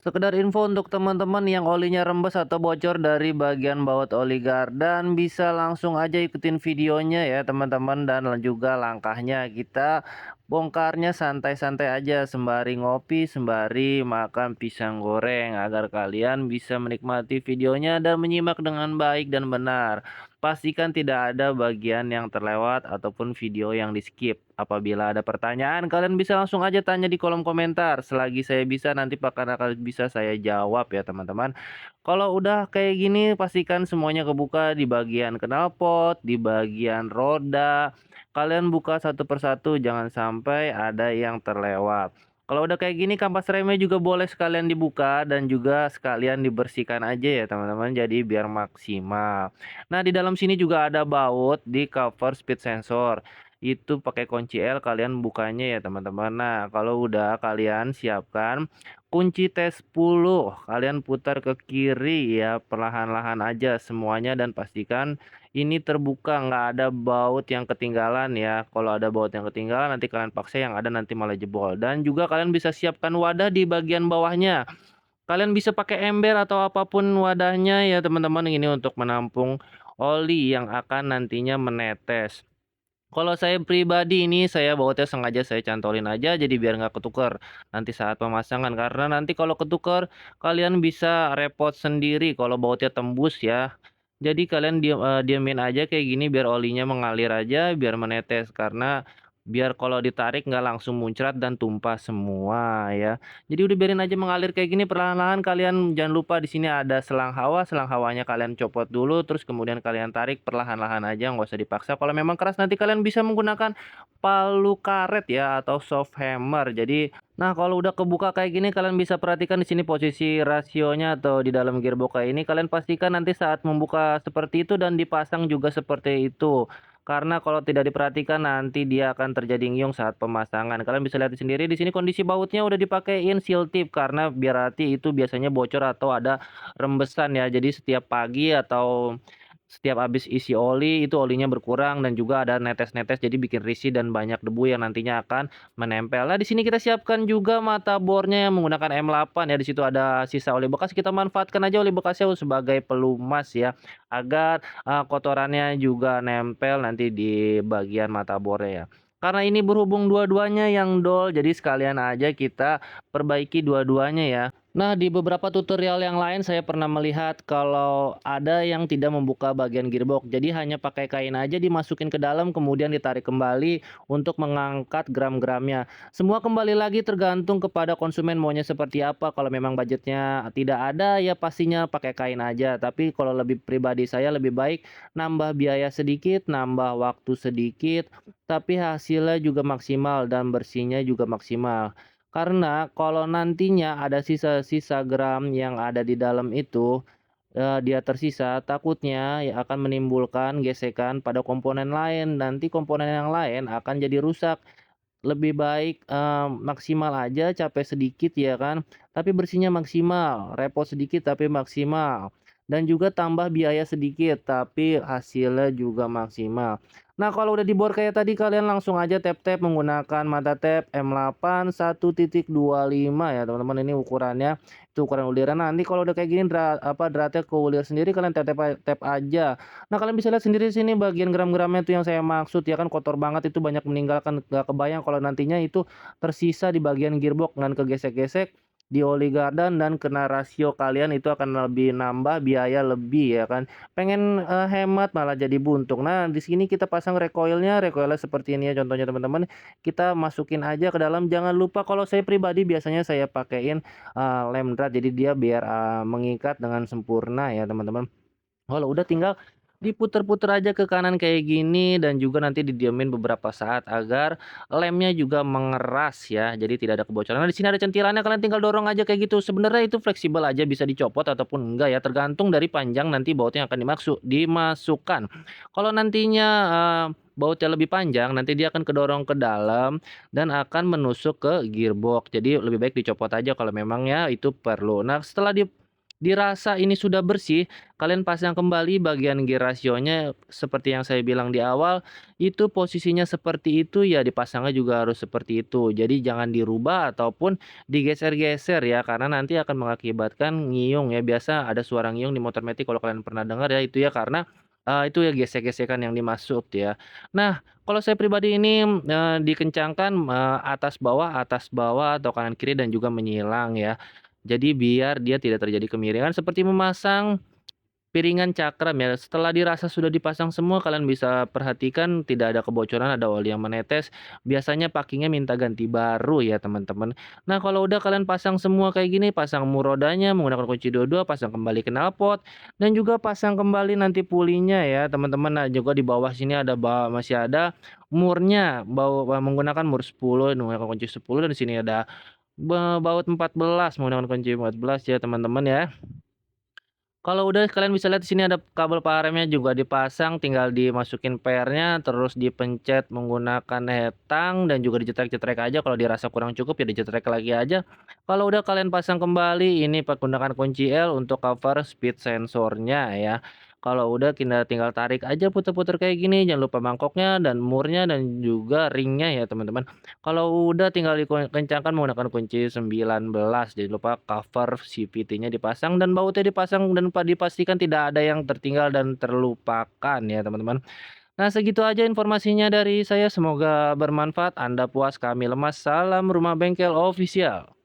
Sekedar info untuk teman-teman yang olinya rembes atau bocor dari bagian baut oli gardan, bisa langsung aja ikutin videonya ya teman-teman, dan juga langkahnya. Kita bongkarnya santai-santai aja sembari ngopi, sembari makan pisang goreng agar kalian bisa menikmati videonya dan menyimak dengan baik dan benar. Pastikan tidak ada bagian yang terlewat ataupun video yang di-skip. Apabila ada pertanyaan, kalian bisa langsung aja tanya di kolom komentar. Selagi saya bisa, nanti akan bisa saya jawab ya teman-teman. Kalau udah kayak gini, pastikan semuanya kebuka di bagian knalpot, di bagian roda. Kalian buka satu persatu, jangan sampai ada yang terlewat. Kalau udah kayak gini, kampas remnya juga boleh sekalian dibuka dan juga sekalian dibersihkan aja ya teman-teman, jadi biar maksimal. Nah, di dalam sini juga ada baut di cover speed sensor. Itu pakai kunci L kalian bukanya ya teman-teman. Nah, kalau udah kalian siapkan kunci T10, kalian putar ke kiri ya, perlahan-lahan aja semuanya dan pastikan ini terbuka, nggak ada baut yang ketinggalan ya. Kalau ada baut yang ketinggalan nanti kalian paksa, yang ada nanti malah jebol. Dan juga kalian bisa siapkan wadah di bagian bawahnya. Kalian bisa pakai ember atau apapun wadahnya ya teman-teman, ini untuk menampung oli yang akan nantinya menetes. Kalau saya pribadi ini, saya bautnya sengaja saya cantolin aja jadi biar nggak ketuker nanti saat pemasangan, karena nanti kalau ketuker kalian bisa repot sendiri kalau bautnya tembus ya. Jadi kalian diemin aja kayak gini biar olinya mengalir aja, biar menetes, karena biar kalau ditarik nggak langsung muncrat dan tumpah semua ya. Jadi udah biarin aja mengalir kayak gini perlahan-lahan. Kalian jangan lupa di sini ada selang hawanya kalian copot dulu, terus kemudian kalian tarik perlahan-lahan aja, nggak usah dipaksa. Kalau memang keras nanti kalian bisa menggunakan palu karet ya atau soft hammer. Jadi, nah kalau udah kebuka kayak gini kalian bisa perhatikan di sini posisi rasionya atau di dalam gearbox kayak ini, kalian pastikan nanti saat membuka seperti itu dan dipasang juga seperti itu. Karena kalau tidak diperhatikan nanti dia akan terjadi ngiung saat pemasangan. Kalian bisa lihat sendiri di sini kondisi bautnya udah dipakein seal tip, karena biar hati itu biasanya bocor atau ada rembesan ya. Jadi setiap pagi atau setiap habis isi oli itu olinya berkurang dan juga ada netes-netes, jadi bikin risih dan banyak debu yang nantinya akan menempel. Nah, di sini kita siapkan juga mata bornya yang menggunakan M8 ya. Di situ ada sisa oli bekas, kita manfaatkan aja oli bekasnya sebagai pelumas ya, agar kotorannya juga nempel nanti di bagian mata bornya ya. Karena ini berhubung dua-duanya yang dol, jadi sekalian aja kita perbaiki dua-duanya ya. Nah, di beberapa tutorial yang lain saya pernah melihat kalau ada yang tidak membuka bagian gearbox. Jadi hanya pakai kain aja dimasukin ke dalam kemudian ditarik kembali untuk mengangkat gram-gramnya. Semua kembali lagi tergantung kepada konsumen maunya seperti apa. Kalau memang budgetnya tidak ada ya pastinya pakai kain aja. Tapi kalau lebih pribadi saya lebih baik nambah biaya sedikit, nambah waktu sedikit, tapi hasilnya juga maksimal dan bersihnya juga maksimal. Karena kalau nantinya ada sisa-sisa gram yang ada di dalam itu, dia tersisa, takutnya ya akan menimbulkan gesekan pada komponen lain, nanti komponen yang lain akan jadi rusak. Lebih baik, maksimal aja, capek sedikit ya kan, tapi bersihnya maksimal, repot sedikit tapi maksimal, dan juga tambah biaya sedikit tapi hasilnya juga maksimal. Nah, kalau udah dibor kayak tadi kalian langsung aja tap-tap menggunakan mata tap M8 1.25 ya teman-teman, ini ukurannya, itu ukuran uliran. Nah, nanti kalau udah kayak gini dratnya keulir sendiri, kalian tap aja. Nah, kalian bisa lihat sendiri di sini bagian gram-gramnya itu yang saya maksud ya kan, kotor banget itu banyak meninggalkan, nggak kebayang kalau nantinya itu tersisa di bagian gearbox dan kegesek-gesek di oli gardan dan kena rasio kalian, itu akan lebih nambah biaya lebih ya kan. Pengen, hemat malah jadi buntung. Nah, di sini kita pasang recoilnya seperti ini ya contohnya teman-teman. Kita masukin aja ke dalam, jangan lupa kalau saya pribadi biasanya saya pakein, lem drat jadi dia biar, mengikat dengan sempurna ya teman-teman. Kalau udah tinggal diputer-puter aja ke kanan kayak gini dan juga nanti didiemin beberapa saat agar lemnya juga mengeras ya, jadi tidak ada kebocoran. Nah, di sini ada centilannya, kalian tinggal dorong aja kayak gitu. Sebenarnya itu fleksibel aja, bisa dicopot ataupun enggak ya, tergantung dari panjang nanti bautnya yang akan dimasukkan. Kalau nantinya, bautnya lebih panjang, nanti dia akan kedorong ke dalam dan akan menusuk ke gearbox. Jadi lebih baik dicopot aja kalau memang ya itu perlu. Nah, setelah dirasa ini sudah bersih, kalian pasang kembali bagian gear rasionya seperti yang saya bilang di awal, itu posisinya seperti itu ya dipasangnya juga harus seperti itu. Jadi jangan dirubah ataupun digeser-geser ya, karena nanti akan mengakibatkan ngiyung ya. Biasa ada suara ngiyung di motor matic kalau kalian pernah dengar ya, itu ya karena, itu ya gesek-gesekan yang dimasuk ya. Nah, kalau saya pribadi ini, dikencangkan, atas bawah atau kanan kiri dan juga menyilang ya. Jadi biar dia tidak terjadi kemiringan seperti memasang piringan cakram ya. Setelah dirasa sudah dipasang semua, kalian bisa perhatikan tidak ada kebocoran, ada oli yang menetes. Biasanya packingnya minta ganti baru ya teman-teman. Nah kalau udah kalian pasang semua kayak gini, pasang mur rodanya menggunakan kunci dua-dua, pasang kembali knalpot, dan juga pasang kembali nanti pulinya ya teman-teman. Nah juga di bawah sini ada masih ada murnya, menggunakan mur 10, menggunakan kunci 10, dan di sini ada baut 14 menggunakan kunci 14 ya teman-teman ya. Kalau udah kalian bisa lihat di sini ada kabel paremnya juga dipasang, tinggal dimasukin pair-nya, terus dipencet menggunakan hetang dan juga dicetrek-cetrek aja, kalau dirasa kurang cukup ya dicetrek lagi aja. Kalau udah kalian pasang kembali, ini menggunakan kunci L untuk cover speed sensornya ya. Kalau udah tinggal tarik aja puter-puter kayak gini, jangan lupa mangkoknya dan murnya dan juga ringnya ya teman-teman. Kalau udah tinggal kencangkan menggunakan kunci 19, jangan lupa cover CVT-nya dipasang dan bautnya dipasang dan dipastikan tidak ada yang tertinggal dan terlupakan ya teman-teman. Nah segitu aja informasinya dari saya, semoga bermanfaat. Anda puas, kami lemas. Salam Rumah Bengkel Official.